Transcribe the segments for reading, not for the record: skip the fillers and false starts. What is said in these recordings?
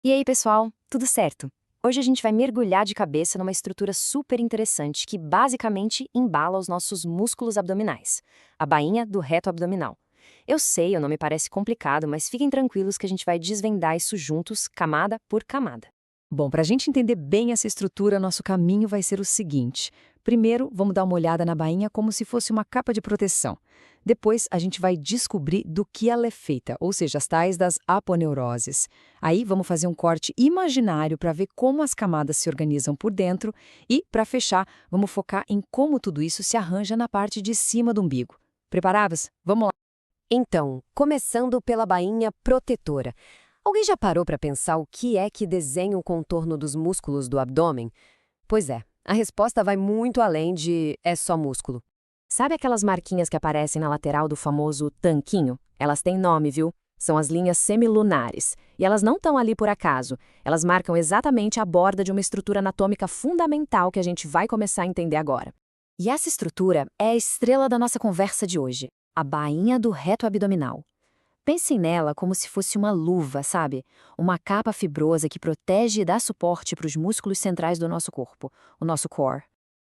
E aí, pessoal, tudo certo? Hoje a gente vai mergulhar de cabeça numa estrutura super interessante que basicamente embala os nossos músculos abdominais, a bainha do reto abdominal. Eu sei, o nome parece complicado, mas fiquem tranquilos que a gente vai desvendar isso juntos, camada por camada. Bom, para a gente entender bem essa estrutura, nosso caminho vai ser o seguinte. Primeiro, vamos dar uma olhada na bainha como se fosse uma capa de proteção. Depois, a gente vai descobrir do que ela é feita, ou seja, as tais das aponeuroses. Aí, vamos fazer um corte imaginário para ver como as camadas se organizam por dentro e, para fechar, vamos focar em como tudo isso se arranja na parte de cima do umbigo. Preparadas? Vamos lá! Então, começando pela bainha protetora. Alguém já parou para pensar o que é que desenha o contorno dos músculos do abdômen? Pois é, a resposta vai muito além de é só músculo. Sabe aquelas marquinhas que aparecem na lateral do famoso tanquinho? Elas têm nome, viu? São as linhas semilunares. E elas não estão ali por acaso. Elas marcam exatamente a borda de uma estrutura anatômica fundamental que a gente vai começar a entender agora. E essa estrutura é a estrela da nossa conversa de hoje, a bainha do reto abdominal. Pensem nela como se fosse uma luva, sabe? Uma capa fibrosa que protege e dá suporte para os músculos centrais do nosso corpo, o nosso core.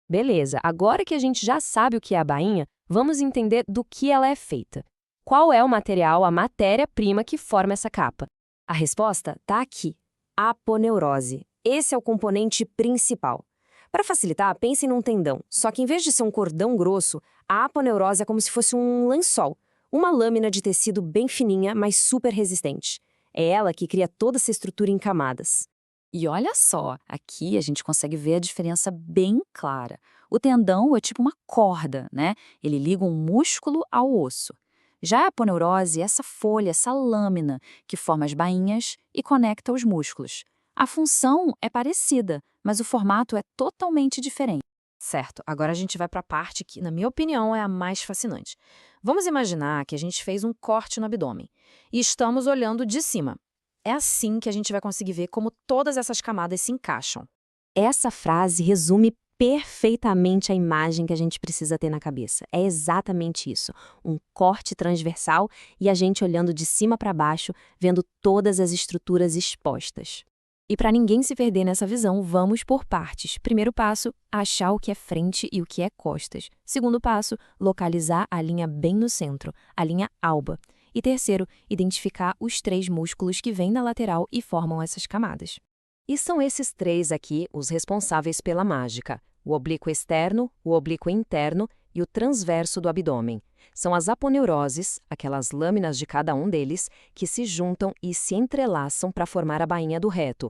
Beleza, agora que a gente já sabe o que é a bainha, vamos entender do que ela é feita. Qual é o material, a matéria-prima que forma essa capa? A resposta está aqui: aponeurose. Esse é o componente principal. Para facilitar, pensem num tendão, só que em vez de ser um cordão grosso, a aponeurose é como se fosse um lençol, uma lâmina de tecido bem fininha, mas super resistente. É ela que cria toda essa estrutura em camadas. E olha só, aqui a gente consegue ver a diferença bem clara. O tendão é tipo uma corda, né? Ele liga um músculo ao osso. Já a aponeurose é essa folha, essa lâmina, que forma as bainhas e conecta os músculos. A função é parecida, mas o formato é totalmente diferente. Certo, agora a gente vai para a parte que, na minha opinião, é a mais fascinante. Vamos imaginar que a gente fez um corte no abdômen e estamos olhando de cima. É assim que a gente vai conseguir ver como todas essas camadas se encaixam. Essa frase resume perfeitamente a imagem que a gente precisa ter na cabeça. É exatamente isso, um corte transversal e a gente olhando de cima para baixo, vendo todas as estruturas expostas. E para ninguém se perder nessa visão, vamos por partes. Primeiro passo, achar o que é frente e o que é costas. Segundo passo, localizar a linha bem no centro, a linha alba. E terceiro, identificar os três músculos que vêm na lateral e formam essas camadas. E são esses três aqui os responsáveis pela mágica: o oblíquo externo, o oblíquo interno e o transverso do abdômen. São as aponeuroses, aquelas lâminas de cada um deles, que se juntam e se entrelaçam para formar a bainha do reto.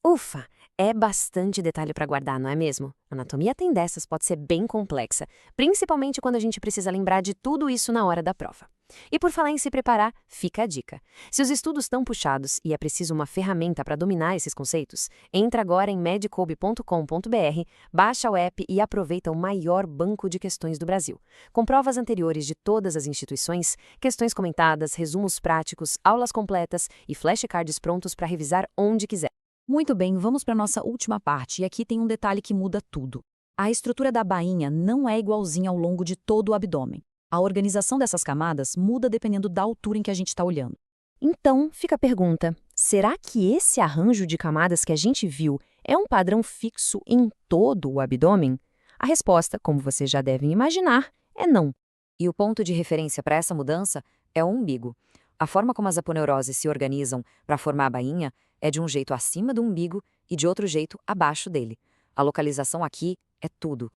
Ufa, é bastante detalhe para guardar, não é mesmo? A anatomia tem dessas, pode ser bem complexa, principalmente quando a gente precisa lembrar de tudo isso na hora da prova. E por falar em se preparar, fica a dica. Se os estudos estão puxados e é preciso uma ferramenta para dominar esses conceitos, entra agora em medicob.com.br, baixa o app e aproveita o maior banco de questões do Brasil. Com provas anteriores de todas as instituições, questões comentadas, resumos práticos, aulas completas e flashcards prontos para revisar onde quiser. Muito bem, vamos para a nossa última parte, e aqui tem um detalhe que muda tudo. A estrutura da bainha não é igualzinha ao longo de todo o abdômen. A organização dessas camadas muda dependendo da altura em que a gente está olhando. Então, fica a pergunta: será que esse arranjo de camadas que a gente viu é um padrão fixo em todo o abdômen? A resposta, como vocês já devem imaginar, é não. E o ponto de referência para essa mudança é o umbigo. A forma como as aponeuroses se organizam para formar a bainha é de um jeito acima do umbigo e de outro jeito abaixo dele. A localização aqui é tudo.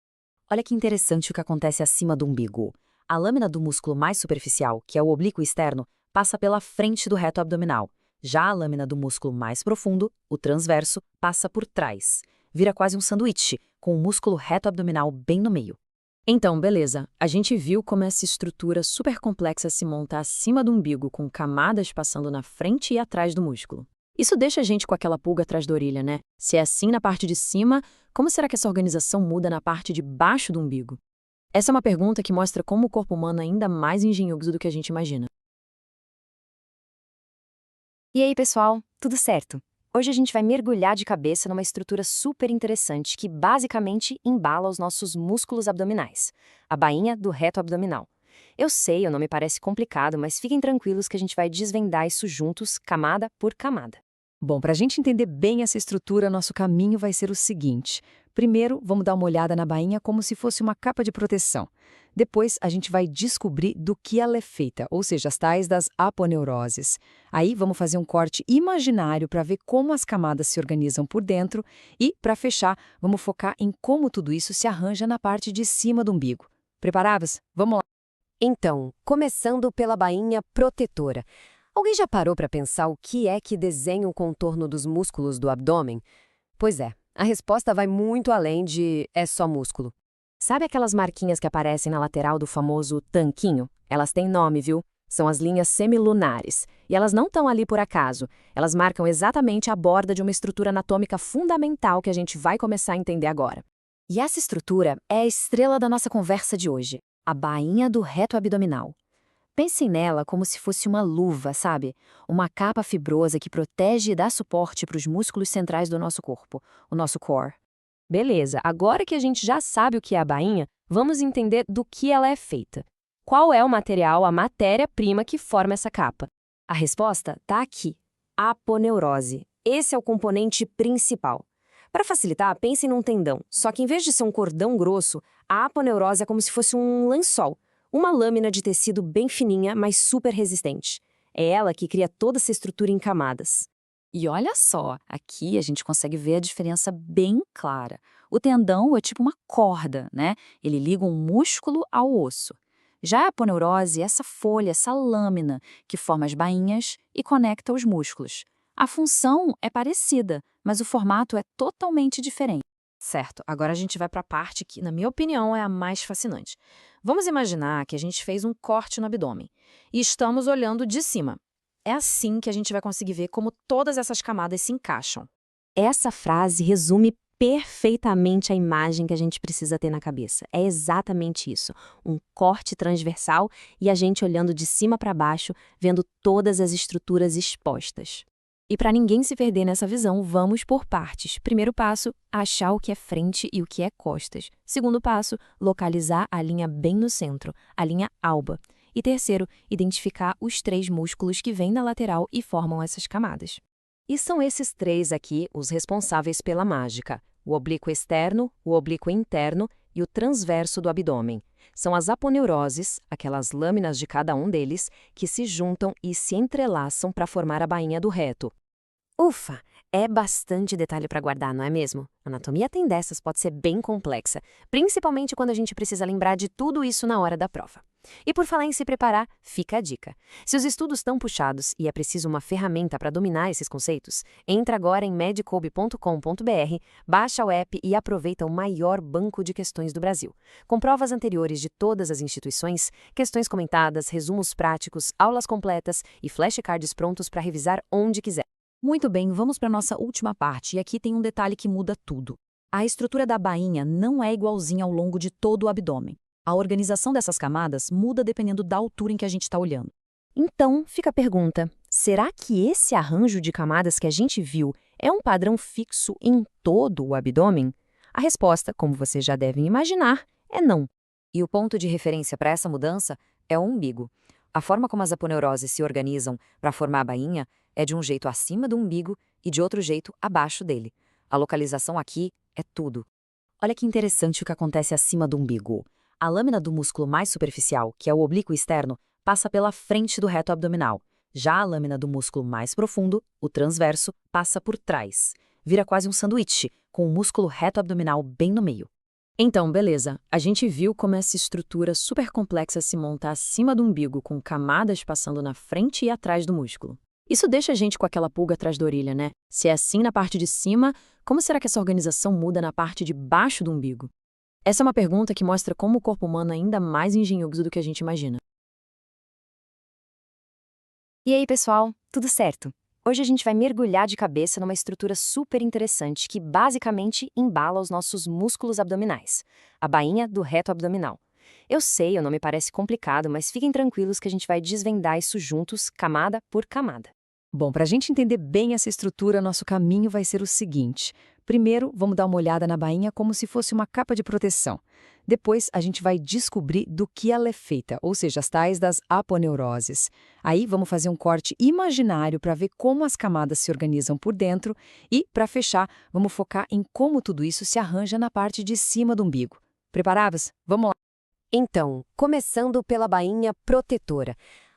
Olha que interessante o que acontece acima do umbigo. A lâmina do músculo mais superficial, que é o oblíquo externo, passa pela frente do reto abdominal. Já a lâmina do músculo mais profundo, o transverso, passa por trás. Vira quase um sanduíche, com o músculo reto abdominal bem no meio. Então, beleza, a gente viu como essa estrutura super complexa se monta acima do umbigo, com camadas passando na frente e atrás do músculo. Isso deixa a gente com aquela pulga atrás da orelha, né? Se é assim na parte de cima, como será que essa organização muda na parte de baixo do umbigo? Essa é uma pergunta que mostra como o corpo humano é ainda mais engenhoso do que a gente imagina. E aí, pessoal, tudo certo? Hoje a gente vai mergulhar de cabeça numa estrutura super interessante que basicamente embala os nossos músculos abdominais, a bainha do reto abdominal. Eu sei, o nome parece complicado, mas fiquem tranquilos que a gente vai desvendar isso juntos, camada por camada. Bom, para a gente entender bem essa estrutura, nosso caminho vai ser o seguinte. Primeiro, vamos dar uma olhada na bainha como se fosse uma capa de proteção. Depois, a gente vai descobrir do que ela é feita, ou seja, as tais das aponeuroses. Aí, vamos fazer um corte imaginário para ver como as camadas se organizam por dentro e, para fechar, vamos focar em como tudo isso se arranja na parte de cima do umbigo. Preparados? Vamos lá! Então, começando pela bainha protetora. Alguém já parou para pensar o que é que desenha o contorno dos músculos do abdômen? Pois é, a resposta vai muito além de é só músculo. Sabe aquelas marquinhas que aparecem na lateral do famoso tanquinho? Elas têm nome, viu? São as linhas semilunares. E elas não estão ali por acaso. Elas marcam exatamente a borda de uma estrutura anatômica fundamental que a gente vai começar a entender agora. E essa estrutura é a estrela da nossa conversa de hoje, a bainha do reto abdominal. Pensem nela como se fosse uma luva, sabe? Uma capa fibrosa que protege e dá suporte para os músculos centrais do nosso corpo, o nosso core. Beleza, agora que a gente já sabe o que é a bainha, vamos entender do que ela é feita. Qual é o material, a matéria-prima que forma essa capa? A resposta está aqui: a aponeurose. Esse é o componente principal. Para facilitar, pensem num tendão, só que em vez de ser um cordão grosso, a aponeurose é como se fosse um lençol. Uma lâmina de tecido bem fininha, mas super resistente. É ela que cria toda essa estrutura em camadas. E olha só, aqui a gente consegue ver a diferença bem clara. O tendão é tipo uma corda, né? Ele liga um músculo ao osso. Já a aponeurose é essa folha, essa lâmina, que forma as bainhas e conecta os músculos. A função é parecida, mas o formato é totalmente diferente. Certo, agora a gente vai para a parte que, na minha opinião, é a mais fascinante. Vamos imaginar que a gente fez um corte no abdômen e estamos olhando de cima. É assim que a gente vai conseguir ver como todas essas camadas se encaixam. Essa frase resume perfeitamente a imagem que a gente precisa ter na cabeça. É exatamente isso, um corte transversal e a gente olhando de cima para baixo, vendo todas as estruturas expostas. E para ninguém se perder nessa visão, vamos por partes. Primeiro passo, achar o que é frente e o que é costas. Segundo passo, localizar a linha bem no centro, a linha alba. E terceiro, identificar os 3 músculos que vêm da lateral e formam essas camadas. E são esses 3 aqui os responsáveis pela mágica: o oblíquo externo, o oblíquo interno e o transverso do abdômen. São as aponeuroses, aquelas lâminas de cada um deles, que se juntam e se entrelaçam para formar a bainha do reto. Ufa! É bastante detalhe para guardar, não é mesmo? A anatomia tem dessas, pode ser bem complexa, principalmente quando a gente precisa lembrar de tudo isso na hora da prova. E por falar em se preparar, fica a dica. Se os estudos estão puxados e é preciso uma ferramenta para dominar esses conceitos, entra agora em medicob.com.br, baixa o app e aproveita o maior banco de questões do Brasil. Com provas anteriores de todas as instituições, questões comentadas, resumos práticos, aulas completas e flashcards prontos para revisar onde quiser. Muito bem, vamos para a nossa última parte, e aqui tem um detalhe que muda tudo. A estrutura da bainha não é igualzinha ao longo de todo o abdômen. A organização dessas camadas muda dependendo da altura em que a gente está olhando. Então, fica a pergunta: será que esse arranjo de camadas que a gente viu é um padrão fixo em todo o abdômen? A resposta, como vocês já devem imaginar, é não. E o ponto de referência para essa mudança é o umbigo. A forma como as aponeuroses se organizam para formar a bainha é de um jeito acima do umbigo e de outro jeito abaixo dele. A localização aqui é tudo. Olha que interessante o que acontece acima do umbigo. A lâmina do músculo mais superficial, que é o oblíquo externo, passa pela frente do reto abdominal. Já a lâmina do músculo mais profundo, o transverso, passa por trás. Vira quase um sanduíche, com o músculo reto abdominal bem no meio. Então, beleza, a gente viu como essa estrutura super complexa se monta acima do umbigo, com camadas passando na frente e atrás do músculo. Isso deixa a gente com aquela pulga atrás da orelha, né? Se é assim na parte de cima, como será que essa organização muda na parte de baixo do umbigo? Essa é uma pergunta que mostra como o corpo humano é ainda mais engenhoso do que a gente imagina. E aí, pessoal, tudo certo? Hoje a gente vai mergulhar de cabeça numa estrutura super interessante que basicamente embala os nossos músculos abdominais, a bainha do reto abdominal. Eu sei, o nome parece complicado, mas fiquem tranquilos que a gente vai desvendar isso juntos, camada por camada. Bom, para a gente entender bem essa estrutura, nosso caminho vai ser o seguinte. Primeiro, vamos dar uma olhada na bainha como se fosse uma capa de proteção. Depois, a gente vai descobrir do que ela é feita, ou seja, as tais das aponeuroses. Aí, vamos fazer um corte imaginário para ver como as camadas se organizam por dentro e, para fechar, vamos focar em como tudo isso se arranja na parte de cima do umbigo. Preparadas? Vamos lá! Então, começando pela bainha protetora.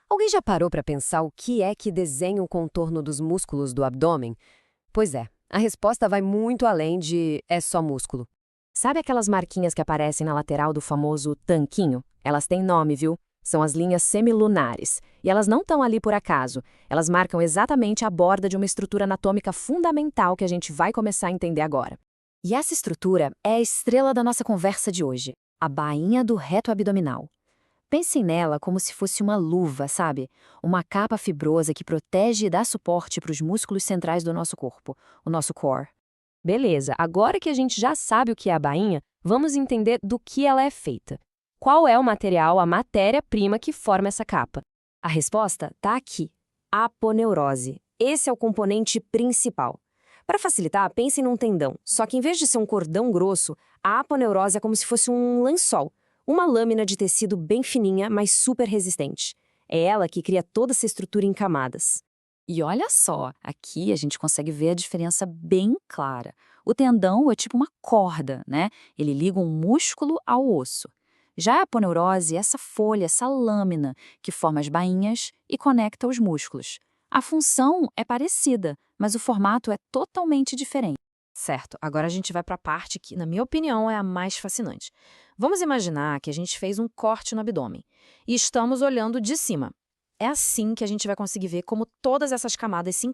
Alguém já parou para pensar o que é que desenha o contorno dos músculos do abdômen? Pois é, a resposta vai muito além de é só músculo. Sabe aquelas marquinhas que aparecem na lateral do famoso tanquinho? Elas têm nome, viu? São as linhas semilunares. E elas não estão ali por acaso. Elas marcam exatamente a borda de uma estrutura anatômica fundamental que a gente vai começar a entender agora. E essa estrutura é a estrela da nossa conversa de hoje, a bainha do reto abdominal. Pensem nela como se fosse uma luva, sabe? Uma capa fibrosa que protege e dá suporte para os músculos centrais do nosso corpo, o nosso core. Beleza, agora que a gente já sabe o que é a bainha, vamos entender do que ela é feita. Qual é o material, a matéria-prima que forma essa capa? A resposta está aqui, a aponeurose. Esse é o componente principal. Para facilitar, pensem num tendão, só que em vez de ser um cordão grosso, a aponeurose é como se fosse um lençol, uma lâmina de tecido bem fininha, mas super resistente. É ela que cria toda essa estrutura em camadas. E olha só, aqui a gente consegue ver a diferença bem clara. O tendão é tipo uma corda, né? Ele liga um músculo ao osso. Já a aponeurose é essa folha, essa lâmina, que forma as bainhas e conecta os músculos. A função é parecida, mas o formato é totalmente diferente. Certo, agora a gente vai para a parte que, na minha opinião, é a mais fascinante. Vamos imaginar que a gente fez um corte no abdômen e estamos olhando de cima. É assim que a gente vai conseguir ver como todas essas camadas se